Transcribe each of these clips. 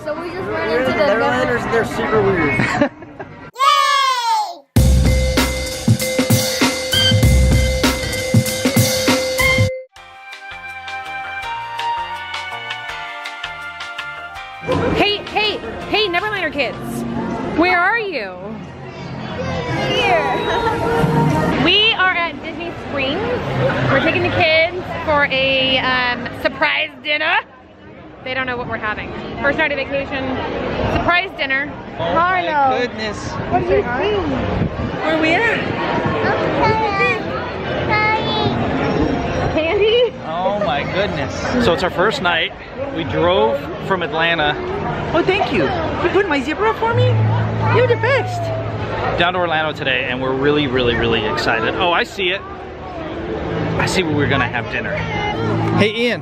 So we just ran into the Neverlanders and they're super weird. Hey, Neverlander kids. Where are you? Here. We are at Disney Springs. We're taking the kids for a surprise dinner. They don't know what we're having. First night of vacation, surprise dinner. Oh Harlow. my goodness. What do you see? Where are we at? Candy? Oh my goodness. So it's our first night. We drove from Atlanta. Oh, thank you. You put my zipper up for me? You're the best. Down to Orlando today, and we're really, really, really excited. Oh, I see it. I see where we're gonna have dinner. Hey, Ian.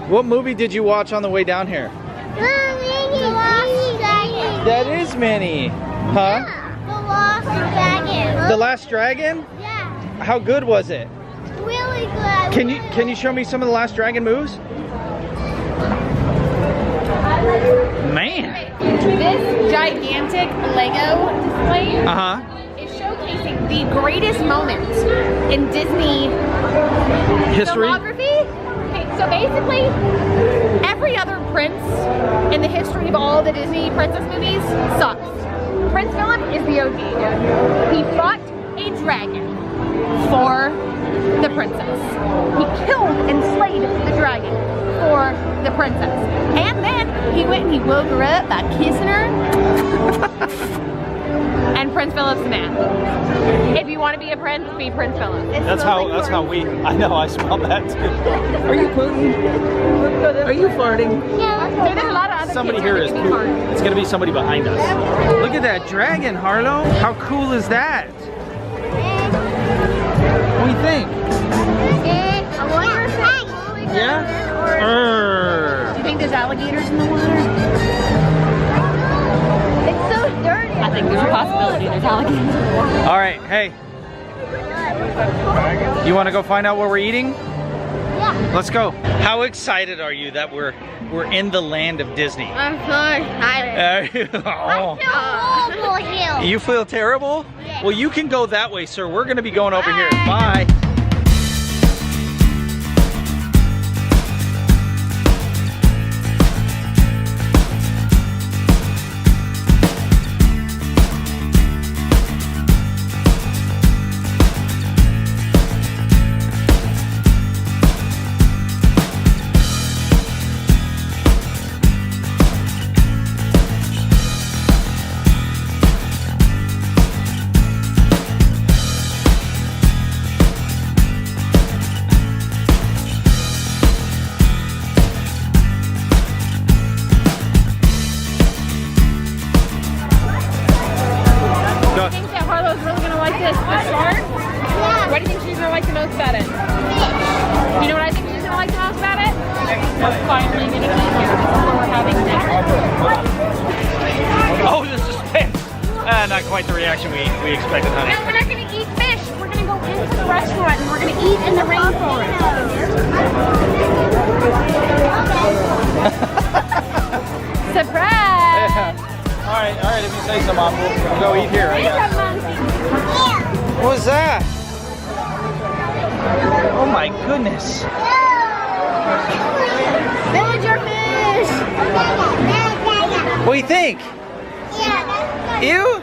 What movie did you watch on the way down here? The Last Dragon. That is Minnie. Huh? The Last Dragon. The Last Dragon? Yeah. How good was it? Really good. Can you show me some of the Last Dragon moves? Man. This gigantic Lego display is showcasing the greatest moment in Disney History? filmography. Okay, so basically, every other prince in the history of all the Disney princess movies sucks. Prince Philip is the OG. He fought a dragon for the princess. He killed and slayed the dragon for the princess. And then he went and he woke her up by kissing her. And Prince Philip's the man. If you want to be a prince, be Prince Philip. That's how we, I know, I smell that too. Are you pooping? Are you farting? Yeah. So there's a lot of other Somebody kids here that is can be pooping. hard. It's gonna be somebody behind us. Look at that dragon, Harlow. How cool is that? What do you think? Yeah? Do you think there's alligators in the water? It's so dirty. I think there's a possibility there's alligators. All right, hey. You want to go find out what we're eating? Yeah. Let's go. How excited are you that we're in the land of Disney? I'm so excited. Oh. Horrible here. You feel terrible? Yeah. Well, you can go that way, sir. We're going to be going over here. Bye. I think that Harlow's really gonna like this. The shark? Yeah. What do you think she's gonna like the most about it? You know what I think she's gonna like the most about it? We're finally gonna eat here before we're having dinner. Oh, the suspense. Not quite the reaction we expected, honey. No, we're not gonna eat fish. We're gonna go into the restaurant and we're gonna eat in the rainforest. Surprise! All right, if you say so, Mom, we'll go eat here, I guess. What was that? Oh my goodness. Villager fish. What do you think? Yeah. Ew?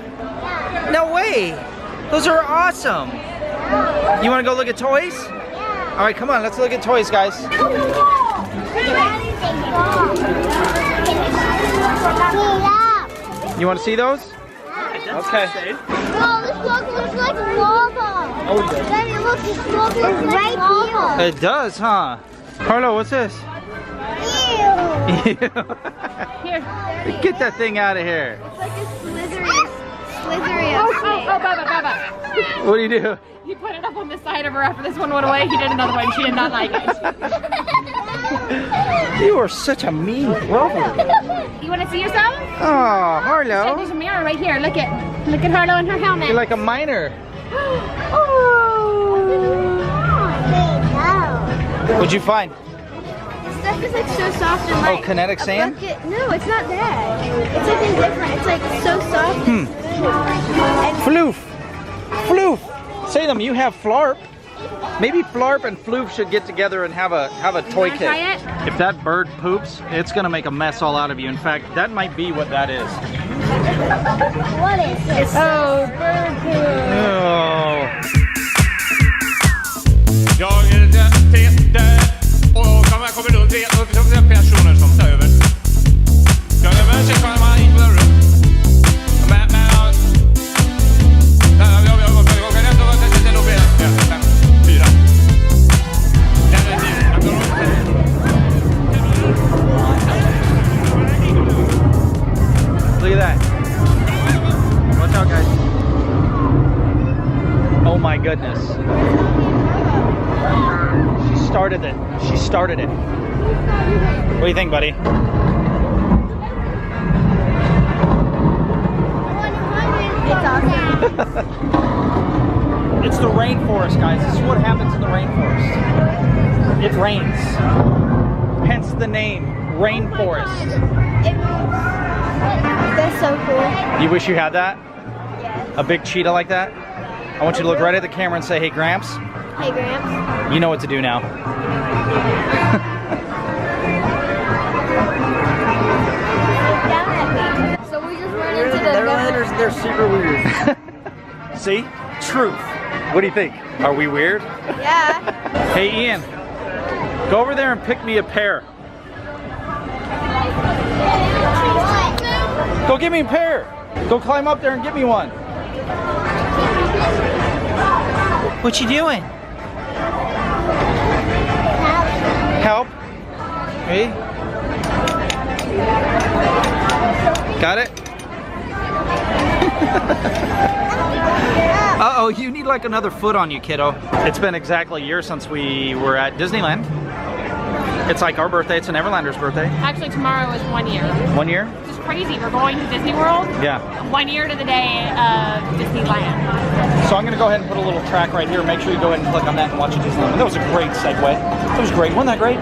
No way. Those are awesome. You want to go look at toys? All right, come on, let's look at toys, guys. You want to see those? Okay. No, this dog looks like lava. Oh, it does. Daddy, look, this dog looks like lava. It does, huh? Harlow, what's this? Ew. Here. Get that thing out of here. It's like a slithery Oh, Baba. What do you do? He put it up on the side of her after this one went away. He did another one. She did not like it. You are such a mean brother. You want to see yourself? Oh, Hey, Harlow. there's a mirror right here. Look at Harlow and her helmet. You're like a miner. Oh. What'd you find? It's stuff is like so soft and light. Oh, kinetic sand? No, it's not that. It's something different. It's like so soft. And Floof. Floof. Salem, you have Flarp. Maybe Flarp and Floof should get together and have a toy kit. Try it? If that bird poops, it's gonna make a mess all out of you. In fact, that might be what that is. What is this? Oh, bird poop. Oh. Jag är Peter och kommer då tre personer som tar över. Jag är med sig kan man in på den rum. Men jag kan inte vara till och med 5, 4. Look at that. Watch out, guys. Oh my goodness. She started it. She started it. What do you think, buddy? It's awesome. It's the rainforest, guys. This is what happens in the rainforest. It rains. Hence the name, Rainforest. That's so cool. You wish you had that? Yes. A big cheetah like that? I want you to look right at the camera and say, hey, Gramps. Hey, Gramps. You know what to do now. So we just ran into the Neverlanders, they're super weird. See? Truth. What do you think? Are we weird? Yeah. Hey, Ian. Go over there and pick me a pear. Go get me a pear. Go climb up there and get me one. What you doing? Help. Hey. Got it? Uh-oh, you need like another foot on you, kiddo. It's been exactly a year since we were at Disneyland. It's like our birthday, it's a Neverlander's birthday. Actually, tomorrow is 1 year. 1 year? Which is crazy. We're going to Disney World. Yeah. 1 year to the day of Disneyland. So I'm gonna go ahead and put a little track right here. Make sure you go ahead and click on that and watch it Disneyland. That was a great segue. That was great, wasn't that great?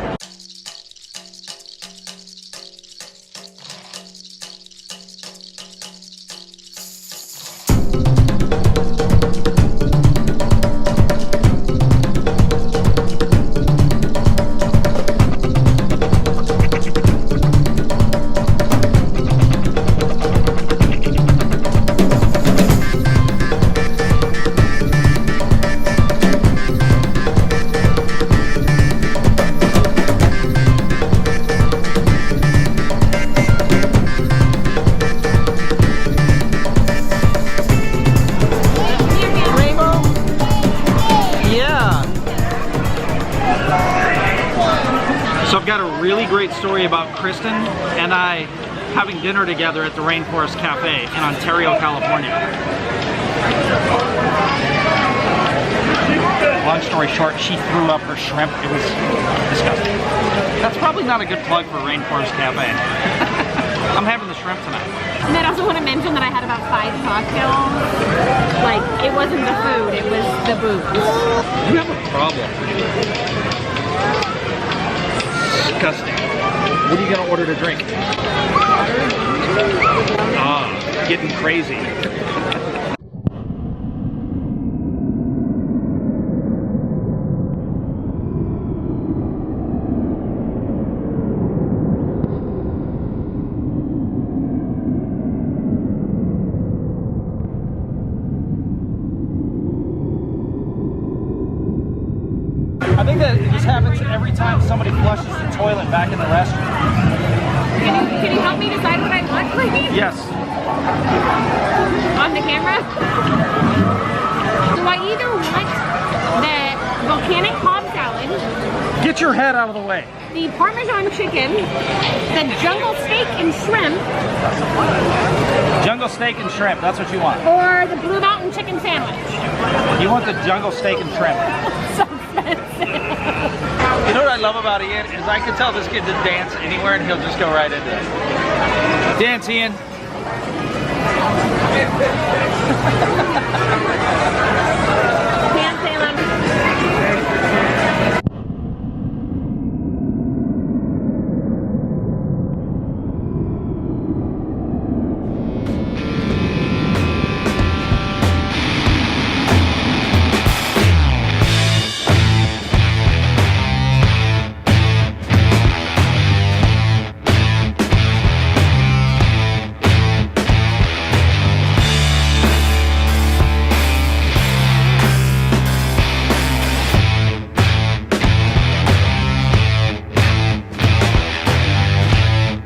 So I've got a really great story about Kristen and I having dinner together at the Rainforest Cafe in Ontario, California. Long story short, she threw up her shrimp. It was disgusting. That's probably not a good plug for Rainforest Cafe. I'm having the shrimp tonight. And then I also want to mention that I had about 5 cocktails. Like, it wasn't the food, it was the booze. You have a problem. Disgusting. What are you gonna order to drink? Ah, getting crazy. I think that this happens every time somebody flushes the toilet back in the restroom. Can you help me decide what I want, please? Yes. On the camera? So I either want the volcanic Cobb salad, Get your head out of the way. the Parmesan chicken, the jungle steak and shrimp, Jungle steak and shrimp, that's what you want. or the Blue Mountain chicken sandwich. You want the jungle steak and shrimp. So expensive. You know what I love about Ian is I can tell this kid to dance anywhere and he'll just go right into it. Dance, Ian.